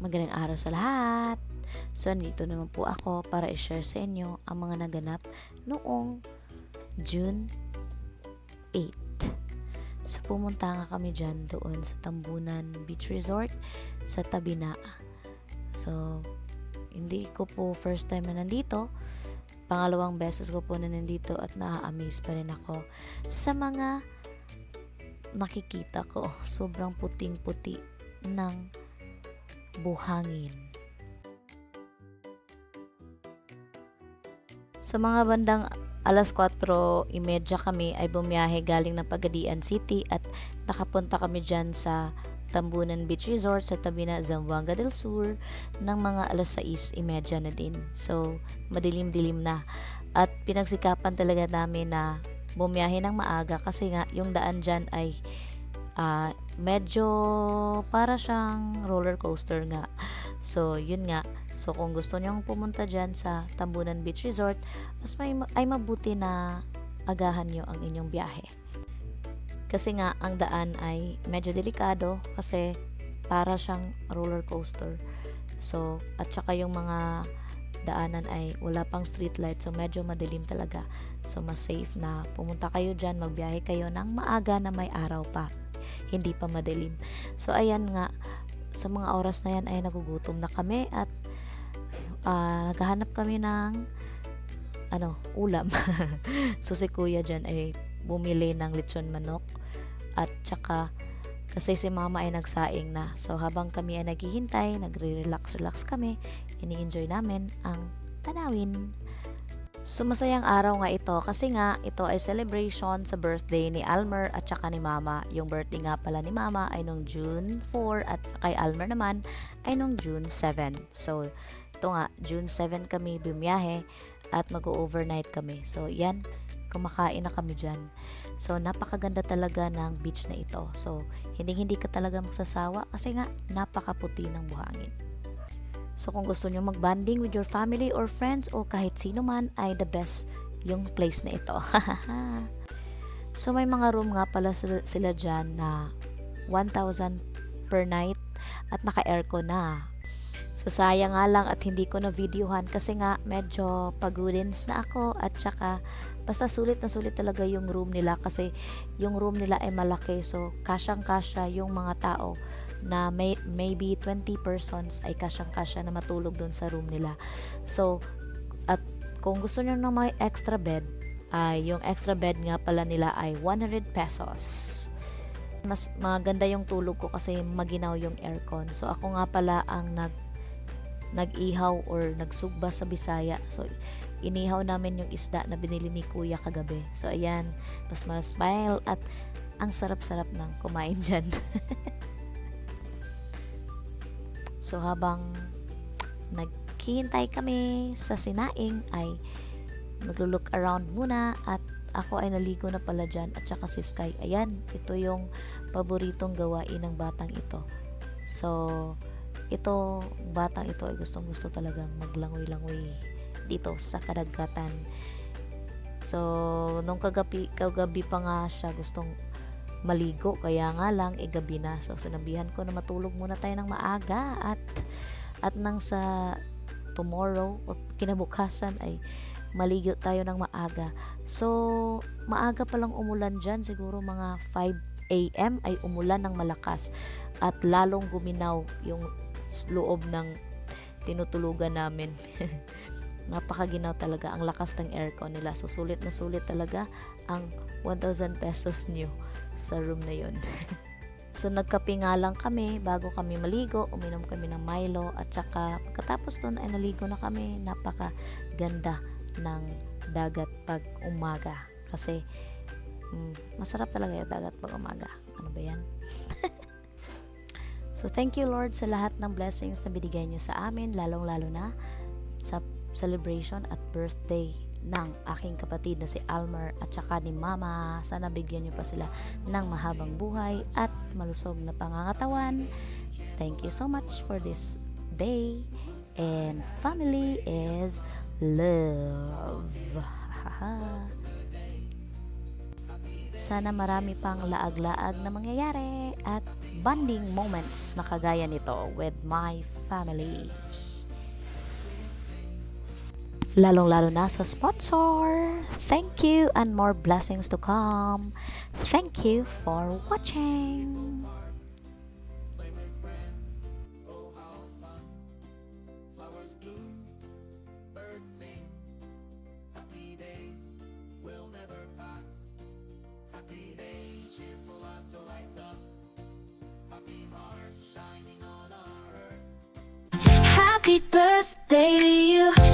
Magandang araw sa lahat! So, nandito naman po ako para i-share sa inyo ang mga naganap noong June 8. So, pumunta nga kami dyan doon sa Tambunan Beach Resort sa Tabinaa. So, hindi ko po first time na nandito. Pangalawang beses ko po na nandito at na-amaze pa rin ako sa mga nakikita ko. Sobrang puting-puti ng buhangin. Sa mga bandang alas 4:30 kami ay bumiyahe galing ng Pagadian City at nakapunta kami dyan sa Tambunan Beach Resort sa tabi na Zamboanga del Sur ng mga alas 6:30 na din. So, madilim-dilim na. At pinagsikapan talaga namin na bumiyahe ng maaga kasi nga yung daan dyan ay medyo para siyang roller coaster nga. So, yun nga. So, kung gusto nyong pumunta dyan sa Tambunan Beach Resort, ay mabuti na agahan nyo ang inyong biyahe. Kasi nga, ang daan ay medyo delikado kasi para siyang roller coaster. So, at saka yung mga daanan ay wala pang street light, so medyo madilim talaga. So, mas safe na pumunta kayo dyan, magbiyahe kayo ng maaga na may araw pa. Hindi pa madilim. So, ayan nga, sa mga oras na yan ay nagugutom na kami at naghahanap kami ng ulam. So, si kuya dyan ay bumili ng lechon manok at saka kasi si mama ay nagsaing na. So, habang kami ay naghihintay, nagre-relax kami, ini-enjoy namin ang tanawin. So, masayang araw nga ito kasi nga ito ay celebration sa birthday ni Almer at saka ni Mama. Yung birthday nga pala ni Mama ay nung June 4 at kay Almer naman ay nung June 7. So, ito nga, June 7 kami bumiyahe at mag-overnight kami. So, yan, kumakain na kami dyan. So, napakaganda talaga ng beach na ito. So, hindi ka talaga magsasawa kasi nga napakaputi ng buhangin. So, kung gusto nyo mag-bonding with your family or friends o kahit sino man, ay the best yung place na ito. So, may mga room nga pala sila dyan na 1,000 per night at naka-aircon na. So, sayang nga lang at hindi ko na videohan kasi nga medyo pagudins na ako at saka basta sulit na sulit talaga yung room nila kasi yung room nila ay malaki. So, kasyang-kasya yung mga tao na maybe 20 persons ay kasyang-kasya na matulog doon sa room nila. So, at kung gusto nyo ng may extra bed, ay yung extra bed nga pala nila ay 100 pesos. Mas maganda yung tulog ko kasi maginaw yung aircon. So, ako nga pala ang nag-ihaw or nagsugba sa Bisaya. So, inihaw namin yung isda na binili ni Kuya kagabi. So, ayan, mas smile at ang sarap-sarap ng kumain dyan. So, habang naghihintay kami sa sinaing ay maglo-look around muna at ako ay naligo na pala dyan at saka si Sky. Ayan, ito yung paboritong gawain ng batang ito. So, batang ito ay gustong-gusto talagang maglangoy-langoy dito sa kadagatan. So, nung kagabi pa nga siya gustong maligo, kaya nga lang gabi na. So, sinabihan ko na matulog muna tayo ng maaga at nang sa tomorrow o kinabukasan ay maligo tayo ng maaga. So, maaga palang umulan dyan, siguro mga 5 a.m. ay umulan ng malakas at lalong guminaw yung loob ng tinutulugan namin. Napakaginaw talaga ang lakas ng aircon nila. So, sulit na sulit talaga ang 1,000 pesos nyo sa room na yun. So, nagkape nga lang kami bago kami maligo. Uminom kami ng Milo at saka pagkatapos doon ay naligo na kami. Napakaganda ng dagat pag umaga. Kasi, masarap talaga yung dagat pag umaga. Ano ba yan? So, thank you Lord sa lahat ng blessings na binigay nyo sa amin, lalong-lalo na sa celebration at birthday ng aking kapatid na si Almer at saka ni Mama. Sana bigyan nyo pa sila ng mahabang buhay at malusog na pangangatawan. Thank you so much for this day. And family is love. Sana marami pang laag-laag na mangyayari at bonding moments na kagaya nito with my family. Lalong-lalo na sa sponsor. Thank you and more blessings to come. Thank you for watching. Happy birthday to you.